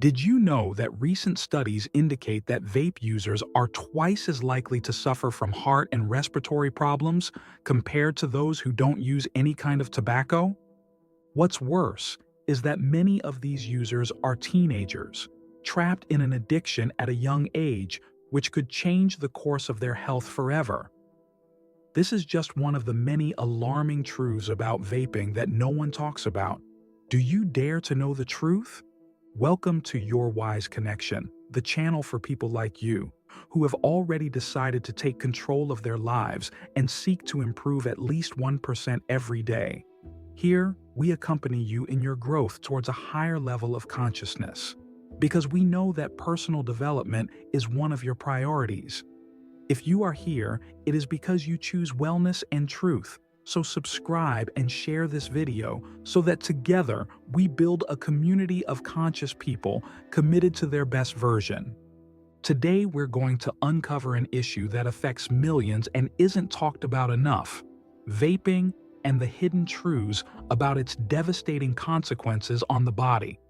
Did you know that recent studies indicate that vape users are twice as likely to suffer from heart and respiratory problems compared to those who don't use any kind of tobacco? What's worse is that many of these users are teenagers, trapped in an addiction at a young age, which could change the course of their health forever. This is just one of the many alarming truths about vaping that no one talks about. Do you dare to know the truth? Welcome to Your Wise Connection, the channel for people like you, who have already decided to take control of their lives and seek to improve at least 1% every day. Here, we accompany you in your growth towards a higher level of consciousness, because we know that personal development is one of your priorities. If you are here, it is because you choose wellness and truth. So subscribe and share this video so that together we build a community of conscious people committed to their best version. Today we're going to uncover an issue that affects millions and isn't talked about enough: vaping and the hidden truths about its devastating consequences on the body.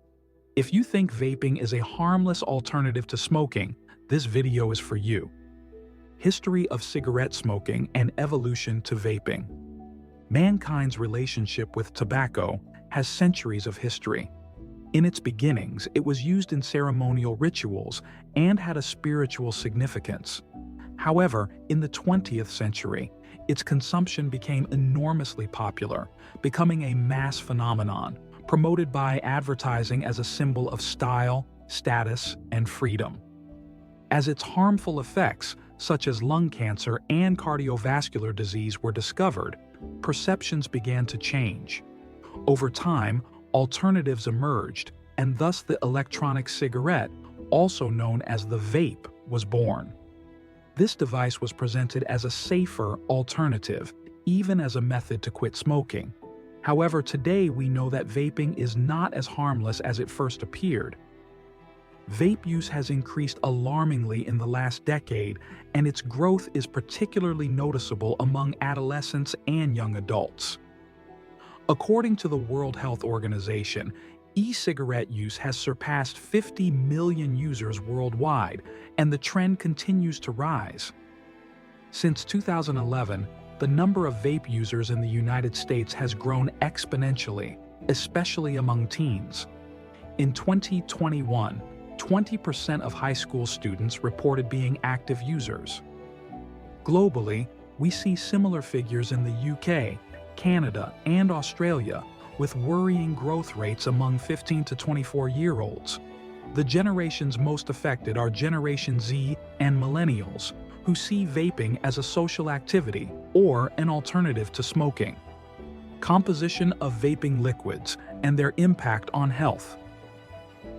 If you think vaping is a harmless alternative to smoking, this video is for you. History of cigarette smoking and evolution to vaping. Mankind's relationship with tobacco has centuries of history. In its beginnings, it was used in ceremonial rituals and had a spiritual significance. However, in the 20th century, its consumption became enormously popular, becoming a mass phenomenon, promoted by advertising as a symbol of style, status, and freedom. As its harmful effects, such as lung cancer and cardiovascular disease, were discovered, perceptions began to change. Over time, alternatives emerged, and thus the electronic cigarette, also known as the vape, was born. This device was presented as a safer alternative, even as a method to quit smoking. However, today we know that vaping is not as harmless as it first appeared. Vape use has increased alarmingly in the last decade, and its growth is particularly noticeable among adolescents and young adults. According to the World Health Organization, e-cigarette use has surpassed 50 million users worldwide, and the trend continues to rise. Since 2011, the number of vape users in the United States has grown exponentially, especially among teens. In 2021, 20% of high school students reported being active users. Globally, we see similar figures in the UK, Canada, and Australia, with worrying growth rates among 15 to 24-year-olds. The generations most affected are Generation Z and Millennials, who see vaping as a social activity or an alternative to smoking. Composition of vaping liquids and their impact on health.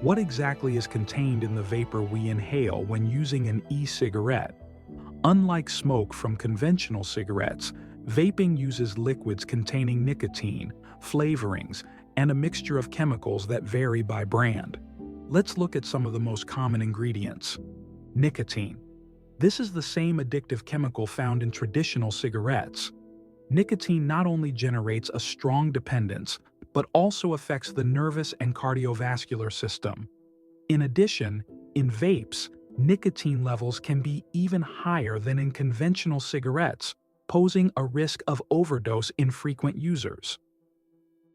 What exactly is contained in the vapor we inhale when using an e-cigarette? Unlike smoke from conventional cigarettes, vaping uses liquids containing nicotine, flavorings, and a mixture of chemicals that vary by brand. Let's look at some of the most common ingredients. Nicotine. This is the same addictive chemical found in traditional cigarettes. Nicotine not only generates a strong dependence, but also affects the nervous and cardiovascular system. In addition, in vapes, nicotine levels can be even higher than in conventional cigarettes, posing a risk of overdose in frequent users.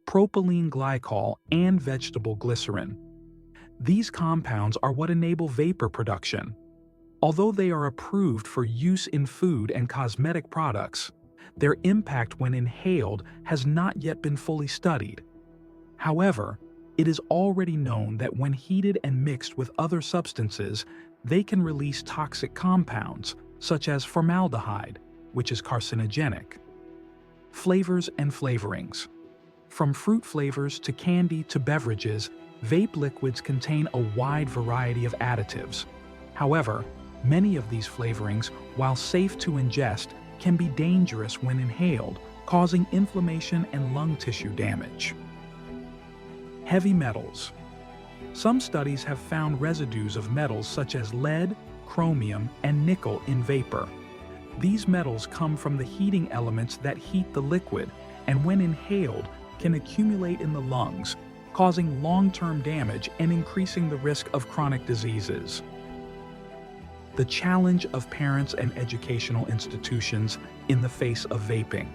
Propylene glycol and vegetable glycerin. These compounds are what enable vapor production. Although they are approved for use in food and cosmetic products, their impact when inhaled has not yet been fully studied. However, it is already known that when heated and mixed with other substances, they can release toxic compounds, such as formaldehyde, which is carcinogenic. Flavors and flavorings. From fruit flavors to candy to beverages, vape liquids contain a wide variety of additives. However, many of these flavorings, while safe to ingest, can be dangerous when inhaled, causing inflammation and lung tissue damage. Heavy metals. Some studies have found residues of metals such as lead, chromium, and nickel in vapor. These metals come from the heating elements that heat the liquid, and when inhaled, can accumulate in the lungs, causing long-term damage and increasing the risk of chronic diseases. The challenge of parents and educational institutions in the face of vaping.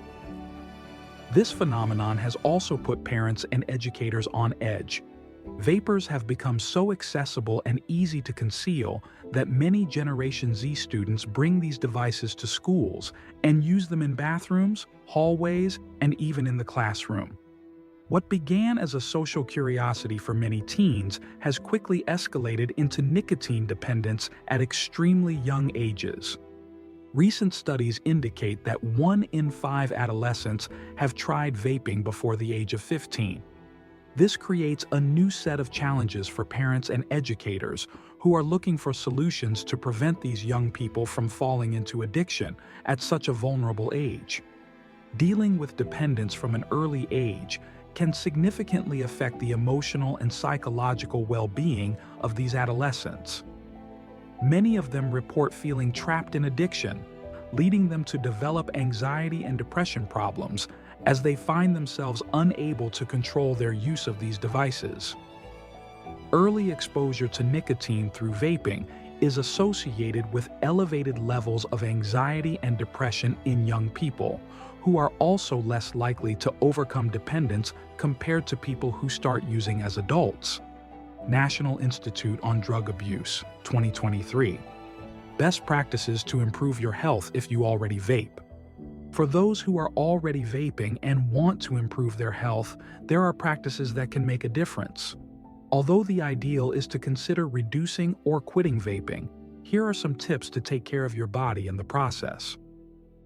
This phenomenon has also put parents and educators on edge. Vapers have become so accessible and easy to conceal that many Generation Z students bring these devices to schools and use them in bathrooms, hallways, and even in the classroom. What began as a social curiosity for many teens has quickly escalated into nicotine dependence at extremely young ages. Recent studies indicate that 1 in 5 adolescents have tried vaping before the age of 15. This creates a new set of challenges for parents and educators who are looking for solutions to prevent these young people from falling into addiction at such a vulnerable age. Dealing with dependence from an early age can significantly affect the emotional and psychological well-being of these adolescents. Many of them report feeling trapped in addiction, leading them to develop anxiety and depression problems as they find themselves unable to control their use of these devices. Early exposure to nicotine through vaping is associated with elevated levels of anxiety and depression in young people, who are also less likely to overcome dependence compared to people who start using as adults. National Institute on Drug Abuse, 2023. Best practices to improve your health if you already vape. For those who are already vaping and want to improve their health, there are practices that can make a difference. Although the ideal is to consider reducing or quitting vaping, here are some tips to take care of your body in the process.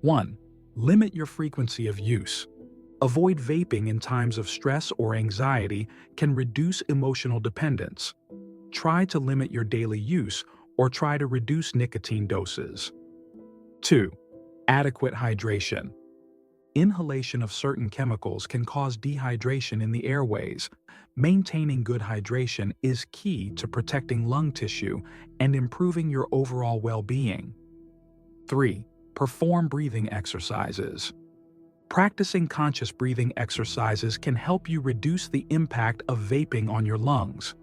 1. Limit your frequency of use. Avoid vaping in times of stress or anxiety can reduce emotional dependence. Try to limit your daily use or try to reduce nicotine doses. 2. Adequate hydration. Inhalation of certain chemicals can cause dehydration in the airways. Maintaining good hydration is key to protecting lung tissue and improving your overall well-being. 3. Perform breathing exercises. Practicing conscious breathing exercises can help you reduce the impact of vaping on your lungs.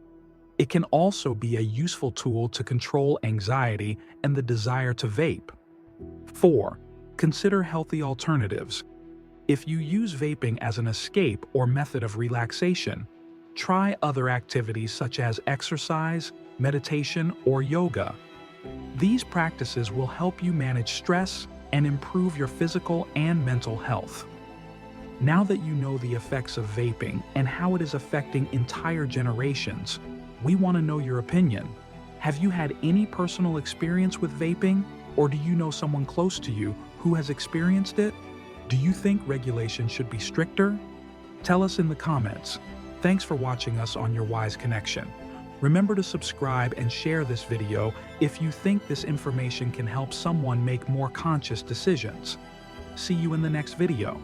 It can also be a useful tool to control anxiety and the desire to vape. 4. Consider healthy alternatives. If you use vaping as an escape or method of relaxation, try other activities such as exercise, meditation, or yoga. These practices will help you manage stress and improve your physical and mental health. Now that you know the effects of vaping and how it is affecting entire generations, we want to know your opinion. Have you had any personal experience with vaping, or do you know someone close to you who has experienced it? Do you think regulation should be stricter? Tell us in the comments. Thanks for watching us on Your Wise Connection. Remember to subscribe and share this video if you think this information can help someone make more conscious decisions. See you in the next video.